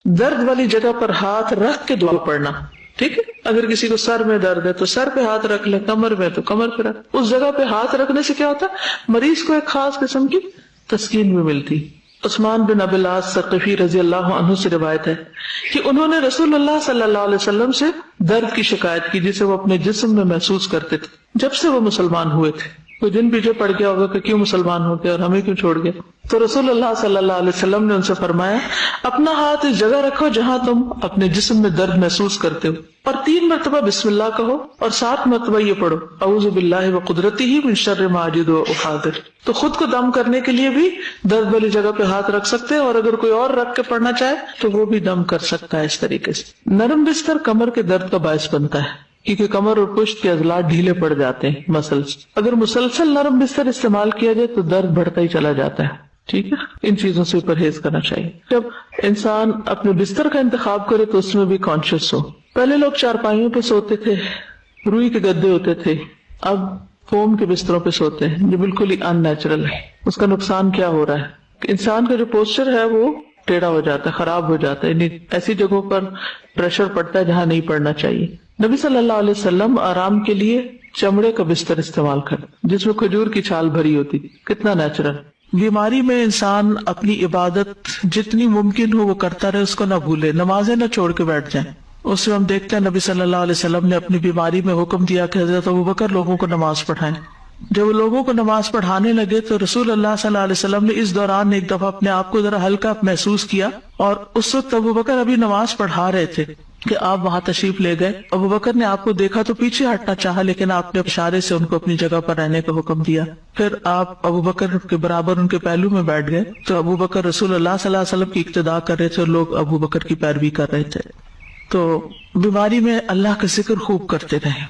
درد والی جگہ پر ہاتھ رکھ کے دعا پڑھنا. ٹھیک ہے, اگر کسی کو سر میں درد ہے تو سر پہ ہاتھ رکھ لے, کمر میں تو کمر پہ رکھ. اس جگہ پہ ہاتھ رکھنے سے کیا ہوتا ہے, مریض کو ایک خاص قسم کی تسکین بھی ملتی. عثمان بن ابی العاص ثقفی رضی اللہ عنہ سے روایت ہے کہ انہوں نے رسول اللہ صلی اللہ علیہ وسلم سے درد کی شکایت کی جسے وہ اپنے جسم میں محسوس کرتے تھے جب سے وہ مسلمان ہوئے تھے. کوئی دن پیچھے پڑ گیا ہوگا کہ کیوں مسلمان ہو گیا اور ہمیں کیوں چھوڑ گیا. تو رسول اللہ صلی اللہ علیہ وسلم نے ان سے فرمایا, اپنا ہاتھ اس جگہ رکھو جہاں تم اپنے جسم میں درد محسوس کرتے ہو, اور 3 مرتبہ بسم اللہ کہو, اور 7 مرتبہ یہ پڑھو, اعوذ باللہ وقدرتہ من شر ما اجد واحاذر. تو خود کو دم کرنے کے لیے بھی درد والی جگہ پہ ہاتھ رکھ سکتے ہیں, اور اگر کوئی اور رکھ کے پڑھنا چاہے تو وہ بھی دم کر سکتا ہے اس طریقے سے. نرم بستر کمر کے درد کا باعث بنتا ہے کیونکہ کمر اور پشت کے عضلات ڈھیلے پڑ جاتے ہیں مسلس. اگر مسلسل نرم بستر استعمال کیا جائے تو درد بڑھتا ہی چلا جاتا ہے. ٹھیک ہے, ان چیزوں سے پرہیز کرنا چاہیے. جب انسان اپنے بستر کا انتخاب کرے تو اس میں بھی کانشیس ہو. پہلے لوگ چارپائیوں پہ سوتے تھے, روئی کے گدے ہوتے تھے, اب فوم کے بستروں پہ سوتے ہیں جو بالکل ہی ان نیچرل ہے. اس کا نقصان کیا ہو رہا ہے کہ انسان کا جو پوسچر ہے وہ ٹیڑھا ہو جاتا ہے, خراب ہو جاتا ہے, یعنی ایسی جگہوں پر پریشر پڑتا ہے جہاں نہیں پڑنا چاہیے. نبی صلی اللہ علیہ وسلم آرام کے لیے چمڑے کا بستر استعمال کرتے جس میں کھجور کی چھال بھری ہوتی. کتنا نیچرل. بیماری میں انسان اپنی عبادت جتنی ممکن ہو وہ کرتا رہے, اس کو نہ بھولے, نمازیں نہ چھوڑ کے بیٹھ جائیں. اس میں ہم دیکھتے ہیں نبی صلی اللہ علیہ وسلم نے اپنی بیماری میں حکم دیا کہ حضرت ابوبکر لوگوں کو نماز پڑھائیں. جب وہ لوگوں کو نماز پڑھانے لگے تو رسول اللہ صلی اللہ علیہ وسلم نے اس دوران ایک دفعہ اپنے آپ کو ذرا ہلکا محسوس کیا, اور اس وقت ابوبکر ابھی نماز پڑھا رہے تھے کہ آپ وہاں تشریف لے گئے. ابوبکر نے آپ کو دیکھا تو پیچھے ہٹنا چاہا, لیکن آپ نے اشارے سے ان کو اپنی جگہ پر رہنے کا حکم دیا. پھر آپ ابوبکر کے برابر ان کے پہلو میں بیٹھ گئے تو ابوبکر رسول اللہ صلی اللہ علیہ وسلم کی اقتداء کر رہے تھے اور لوگ ابوبکر کی پیروی کر رہے تھے. تو بیماری میں اللہ کا ذکر خوب کرتے رہیں.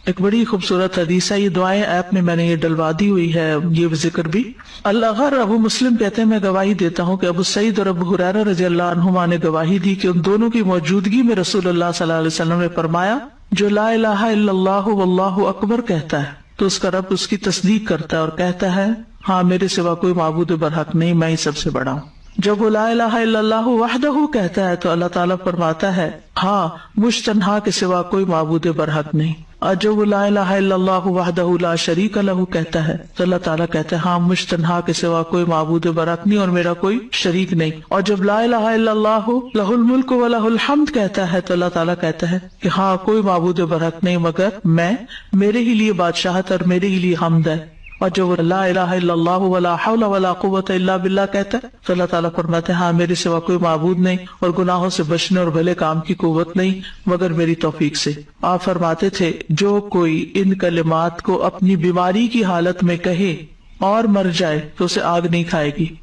ایک بڑی خوبصورت حدیث ہے, یہ دعائیں ایپ میں نے یہ ڈلوا دی ہوئی ہے, یہ ذکر بھی. الغر ابو مسلم کہتے ہیں میں گواہی دیتا ہوں کہ ابو سعید اور ابو ہریرہ رضی اللہ عنہما نے گواہی دی کہ ان دونوں کی موجودگی میں رسول اللہ صلی اللہ علیہ وسلم نے فرمایا, جو لا الہ الا اللہ واللہ اکبر کہتا ہے تو اس کا رب اس کی تصدیق کرتا ہے اور کہتا ہے ہاں میرے سوا کوئی معبود برحق نہیں, میں ہی سب سے بڑا ہوں. جب وہ لا الہ الا اللہ وحدہ کہتا ہے تو اللہ تعالیٰ فرماتا ہے ہاں مجھ تنہا کے سوا کوئی معبود برحق نہیں. اور جب وہ لا الہ الا اللہ وحدہ لا شریک لہ کہتا ہے تو اللہ تعالیٰ کہتا ہے ہاں مجھ تنہا کے سوا کوئی معبود برحق نہیں اور میرا کوئی شریک نہیں. اور جب لا الہ الا اللہ لہ الملک و لہ الحمد کہتا ہے تو اللہ تعالیٰ کہتا ہے کہ ہاں کوئی معبود برحق نہیں مگر میں, میرے ہی لیے بادشاہت اور میرے ہی لیے حمد ہے. اور جب وہ لا الہ الا اللہ ولا حول ولا قوت الا باللہ کہتا ہے تو اللہ تعالیٰ فرماتے ہیں ہاں میرے سوا کوئی معبود نہیں اور گناہوں سے بچنے اور بھلے کام کی قوت نہیں مگر میری توفیق سے. آپ فرماتے تھے جو کوئی ان کلمات کو اپنی بیماری کی حالت میں کہے اور مر جائے تو اسے آگ نہیں کھائے گی.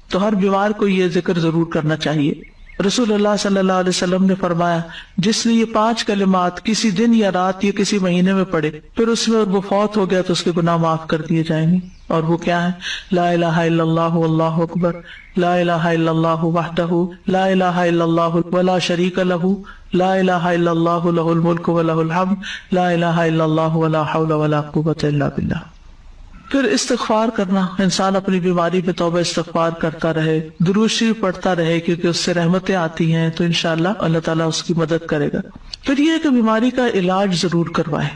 تو ہر بیمار کو یہ ذکر ضرور کرنا چاہیے. رسول اللہ صلی اللہ علیہ وسلم نے فرمایا جس نے یہ 5 کلمات کسی دن یا رات یا کسی مہینے میں پڑھے پھر اس میں اور وہ فوت ہو گیا تو اس کے گناہ معاف کر دیے جائیں گے. اور وہ کیا ہے؟ لا الہ الا اللہ واللہ اکبر, لا الہ الا اللہ وحدہ لا الہ الا اللہ ولا شریک لہ, لا الہ الا اللہ لہ الملک و لہ الحمد, لا الہ الا اللہ ولا حول ولا قوت الا باللہ. پھر استغفار کرنا, انسان اپنی بیماری میں توبہ استغفار کرتا رہے, درود شریف پڑھتا رہے کیونکہ اس سے رحمتیں آتی ہیں تو انشاءاللہ اللہ تعالیٰ اس کی مدد کرے گا. پھر یہ کہ بیماری کا علاج ضرور کروائے,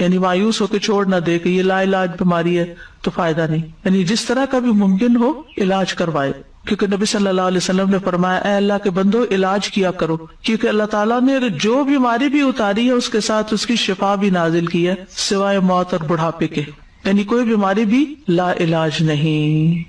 یعنی مایوس ہو کے چھوڑ نہ دے کہ یہ لا علاج بیماری ہے تو فائدہ نہیں, یعنی جس طرح کا بھی ممکن ہو علاج کروائے. کیونکہ نبی صلی اللہ علیہ وسلم نے فرمایا اے اللہ کے بندو علاج کیا کرو, کیونکہ اللہ تعالیٰ نے جو بیماری بھی اتاری ہے اس کے ساتھ اس کی شفا بھی نازل کی ہے سوائے موت اور بڑھاپے کے, یعنی کوئی بیماری بھی لا علاج نہیں.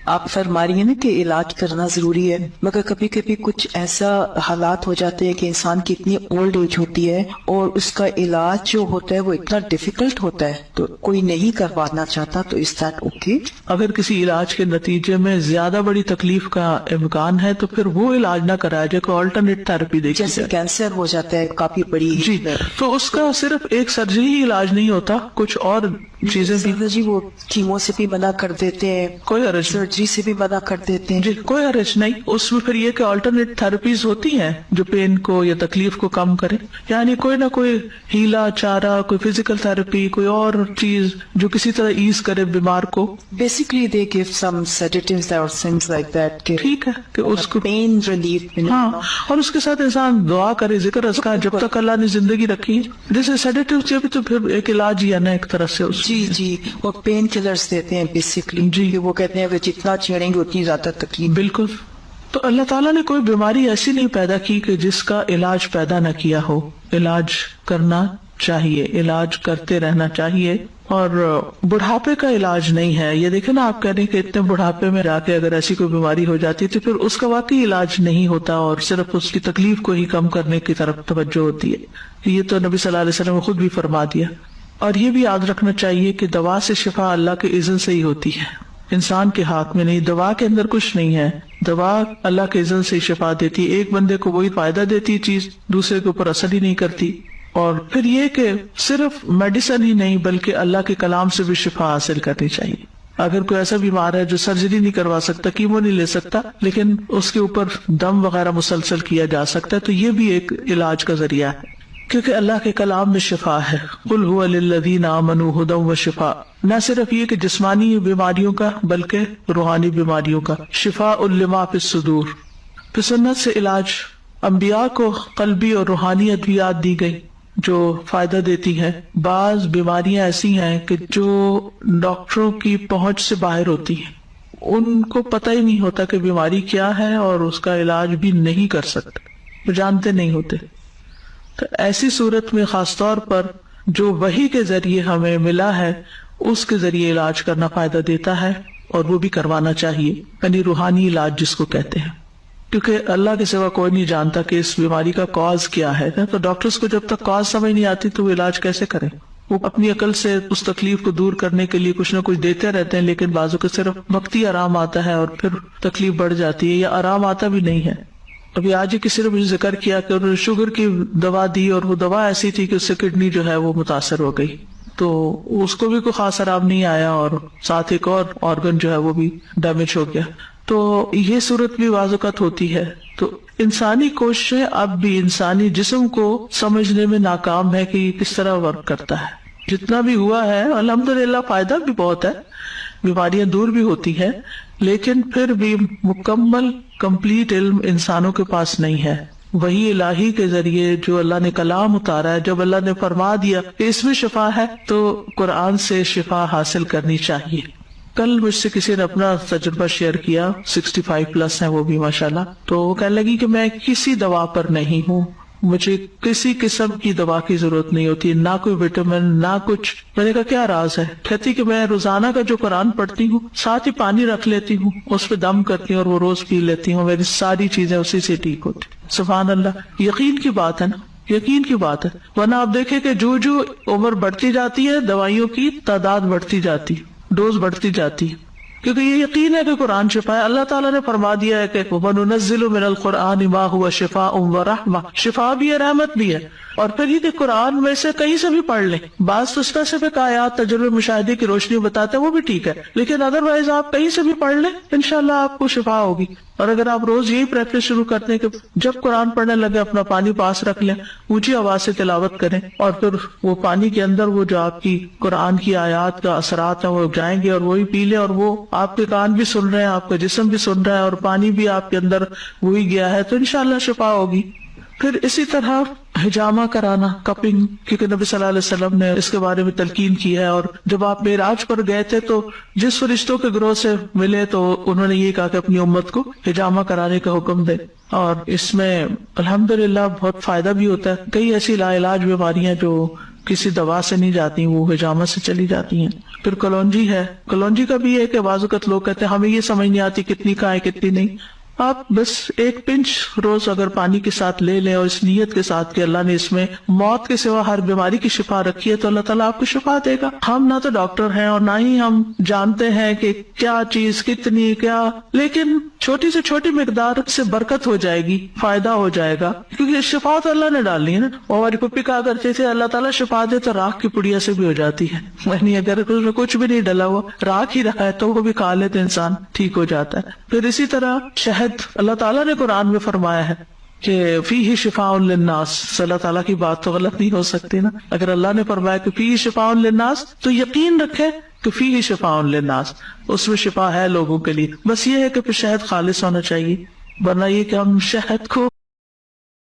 آپ فرما رہی ہیں نا کہ علاج کرنا ضروری ہے, مگر کبھی کبھی کچھ ایسا حالات ہو جاتے ہیں کہ انسان کی اتنی اولڈ ایج ہوتی ہے اور اس کا علاج جو ہوتا ہے وہ اتنا ڈیفیکلٹ ہوتا ہے تو کوئی نہیں کروانا چاہتا, تو اس دیٹ اوکے. اگر کسی علاج کے نتیجے میں زیادہ بڑی تکلیف کا امکان ہے تو پھر وہ علاج نہ کرایا جائے, کوئی آلٹرنیٹ تھراپی دیکھی جیسے کینسر ہو جاتا ہے کافی بڑی. جی, تو اس کا صرف ایک سرجری ہی علاج نہیں ہوتا, کچھ اور چیزیں بھی. سادہ جی وہ کیمو سے بھی منع کر دیتے ہیں, کوئی حرج نہیں. سرجری سے بھی منع کر دیتے ہیں. جی کوئی حرج نہیں. اس میں پھر یہ کہ آلٹرنیٹ تھراپیز ہوتی ہیں جو پین کو یا تکلیف کو کم کرے, یعنی کوئی نہ کوئی ہیلا چارہ, کوئی فزیکل تھراپی, کوئی اور چیز جو کسی طرح ایز کرے بیمار کو. Basically they give some sedatives اور things like that کہ ٹھیک ہے کہ اس کو پین ریلیف. ہاں, اور اس کے ساتھ انسان دعا کرے, ذکر اذکار جب تک اللہ نے زندگی رکھی ہے. جیسے سیڈیٹیو بھی تو پھر ایک علاج ہی ہے نا ایک طرح سے. اس جی جی وہ پین کلرز دیتے ہیں بیسیکلی. جی وہ کہتے ہیں کہ جتنا چھیڑیں گے اتنی زیادہ تکلیف. بالکل. تو اللہ تعالیٰ نے کوئی بیماری ایسی نہیں پیدا کی کہ جس کا علاج پیدا نہ کیا ہو. علاج کرنا چاہیے, علاج کرتے رہنا چاہیے. اور بڑھاپے کا علاج نہیں ہے یہ. دیکھیں نا, آپ کہہ رہے ہیں کہ اتنے بڑھاپے میں جا کے اگر ایسی کوئی بیماری ہو جاتی ہے تو پھر اس کا واقعی علاج نہیں ہوتا اور صرف اس کی تکلیف کو ہی کم کرنے کی طرف توجہ ہوتی ہے. یہ تو نبی صلی اللہ علیہ وسلم نے خود بھی فرما دیا. اور یہ بھی یاد رکھنا چاہیے کہ دوا سے شفا اللہ کے اذن سے ہی ہوتی ہے, انسان کے ہاتھ میں نہیں. دوا کے اندر کچھ نہیں ہے, دوا اللہ کے اذن سے ہی شفا دیتی ہے. ایک بندے کو وہی فائدہ دیتی چیز, دوسرے کے اوپر اثر ہی نہیں کرتی. اور پھر یہ کہ صرف میڈیسن ہی نہیں بلکہ اللہ کے کلام سے بھی شفا حاصل کرنی چاہیے. اگر کوئی ایسا بیمار ہے جو سرجری نہیں کروا سکتا, کیمو نہیں لے سکتا, لیکن اس کے اوپر دم وغیرہ مسلسل کیا جا سکتا ہے, تو یہ بھی ایک علاج کا ذریعہ ہے, کیونکہ اللہ کے کلام میں شفا ہے. قل هو للذین آمنوا ھدی وشفاء. نہ صرف یہ کہ جسمانی بیماریوں کا بلکہ روحانی بیماریوں کا. شفاء لما فی الصدور. پھر سنت سے علاج. انبیاء کو قلبی اور روحانی ادویات دی گئی جو فائدہ دیتی ہے. بعض بیماریاں ایسی ہیں کہ جو ڈاکٹروں کی پہنچ سے باہر ہوتی ہیں, ان کو پتہ ہی نہیں ہوتا کہ بیماری کیا ہے اور اس کا علاج بھی نہیں کر سکتے, وہ جانتے نہیں ہوتے. تو ایسی صورت میں خاص طور پر جو وحی کے ذریعے ہمیں ملا ہے اس کے ذریعے علاج کرنا فائدہ دیتا ہے, اور وہ بھی کروانا چاہیے, یعنی روحانی علاج جس کو کہتے ہیں. کیونکہ اللہ کے سوا کوئی نہیں جانتا کہ اس بیماری کا کاز کیا ہے, تو ڈاکٹرز کو جب تک کاز سمجھ نہیں آتی تو وہ علاج کیسے کریں. وہ اپنی عقل سے اس تکلیف کو دور کرنے کے لیے کچھ نہ کچھ دیتے رہتے ہیں, لیکن بعضوں کو صرف وقتی آرام آتا ہے اور پھر تکلیف بڑھ جاتی ہے, یا آرام آتا بھی نہیں ہے. ابھی آج ہی کسی نے مجھے ذکر کیا کہ انہوں نے شوگر کی دوا دی اور وہ دوا ایسی تھی کہ اس سے کڈنی جو ہے وہ متاثر ہو گئی, تو اس کو بھی کوئی خاص آرام نہیں آیا اور ساتھ ایک اور آرگن جو ہے وہ بھی ڈیمیج ہو گیا. تو یہ صورت بھی بعض اوقات ہوتی ہے. تو انسانی کوششیں اب بھی انسانی جسم کو سمجھنے میں ناکام ہے کہ یہ کس طرح ورک کرتا ہے. جتنا بھی ہوا ہے الحمدللہ فائدہ بھی بہت ہے, بیماریاں دور بھی ہوتی ہیں, لیکن پھر بھی مکمل کمپلیٹ علم انسانوں کے پاس نہیں ہے. وہی الہی کے ذریعے جو اللہ نے کلام اتارا ہے, جب اللہ نے فرما دیا کہ اس میں شفا ہے تو قرآن سے شفا حاصل کرنی چاہیے. کل مجھ سے کسی نے اپنا تجربہ شیئر کیا, 65+ ہیں وہ بھی ماشاءاللہ, تو وہ کہنے لگی کہ میں کسی دوا پر نہیں ہوں, مجھے کسی قسم کی دوا کی ضرورت نہیں ہوتی, نہ کوئی وٹامن نہ کچھ. میں نے کہا کیا راز ہے؟ کہتی کہ میں روزانہ کا جو قرآن پڑھتی ہوں ساتھ ہی پانی رکھ لیتی ہوں, اس پہ دم کرتی ہوں اور وہ روز پی لیتی ہوں, میری ساری چیزیں اسی سے ٹھیک ہوتی. سبحان اللہ, یقین کی بات ہے نا, یقین کی بات ہے. ورنہ آپ دیکھیں کہ جو جو عمر بڑھتی جاتی ہے دوائیوں کی تعداد بڑھتی جاتی, ڈوز بڑھتی جاتی, کیونکہ یہ یقین ہے کہ قرآن شفا ہے. اللہ تعالیٰ نے فرما دیا ہے کہ وَنُنَزِّلُ مِنَ الْقُرْآنِ مَا هُوَ شِفَاءٌ وَرَحْمَةٌ, شفا بھی ہے رحمت بھی ہے. اور پھر یہ کہ قرآن میں سے کہیں سے بھی پڑھ لیں, بعض تو اسپیسیفک آیات تجربے مشاہدے کی روشنی بتاتے ہیں وہ بھی ٹھیک ہے, لیکن ادروائز آپ کہیں سے بھی پڑھ لیں انشاءاللہ آپ کو شفا ہوگی. اور اگر آپ روز یہی پریکٹس شروع کرتے ہیں کہ جب قرآن پڑھنے لگے اپنا پانی پاس رکھ لیں, اونچی آواز سے تلاوت کریں, اور پھر وہ پانی کے اندر وہ جو آپ کی قرآن کی آیات کا اثرات ہیں وہ جائیں گے اور وہی پی لیں, اور وہ آپ کے کان بھی سن رہے ہیں, آپ کا جسم بھی سن رہا ہے, اور پانی بھی آپ کے اندر وہی گیا ہے, تو انشاءاللہ شفا ہوگی. پھر اسی طرح حجامہ کرانا, کپنگ, کیونکہ نبی صلی اللہ علیہ وسلم نے اس کے بارے میں تلقین کی ہے. اور جب آپ معراج پر گئے تھے تو جس فرشتوں کے گروہ سے ملے تو انہوں نے یہ کہا کہ اپنی امت کو حجامہ کرانے کا حکم دے, اور اس میں الحمدللہ بہت فائدہ بھی ہوتا ہے. کئی ایسی لا علاج بیماریاں جو کسی دوا سے نہیں جاتی وہ حجامہ سے چلی جاتی ہیں. پھر کلونجی ہے, کلونجی کا بھی ہے کہ بعض اوقات لوگ کہتے ہیں ہمیں یہ سمجھ نہیں آتی کتنی کا ہے کتنی نہیں. آپ بس ایک پنچ روز اگر پانی کے ساتھ لے لیں اور اس نیت کے ساتھ کہ اللہ نے اس میں موت کے سوا ہر بیماری کی شفا رکھی ہے تو اللہ تعالیٰ آپ کو شفا دے گا. ہم نہ تو ڈاکٹر ہیں اور نہ ہی ہم جانتے ہیں کہ کیا چیز کتنی کیا، لیکن چھوٹی سے چھوٹی مقدار سے برکت ہو جائے گی، فائدہ ہو جائے گا، کیونکہ شفا تو اللہ نے ڈالنی ہے نا. ہماری پپی کہا کرتے تھے اللہ تعالیٰ شفا دے تو راکھ کی پڑیا سے بھی ہو جاتی ہے، یعنی اگر اس میں کچھ بھی نہیں ڈلا ہوا راکھ ہی رہا ہے تو وہ بھی کھا لے تو انسان ٹھیک ہو جاتا ہے. پھر اسی طرح شہد اللہ تعالیٰ نے قرآن میں فرمایا ہے کہ فیہ شفاء للناس، اللہ تعالیٰ کی بات تو غلط نہیں ہو سکتی نا. اگر اللہ نے فرمایا کہ فیہ شفاء للناس تو یقین رکھے کہ فیہ شفاء للناس، اس میں شفا ہے لوگوں کے لیے. بس یہ ہے کہ پھر شہد خالص ہونا چاہیے، ورنہ یہ کہ ہم شہد کو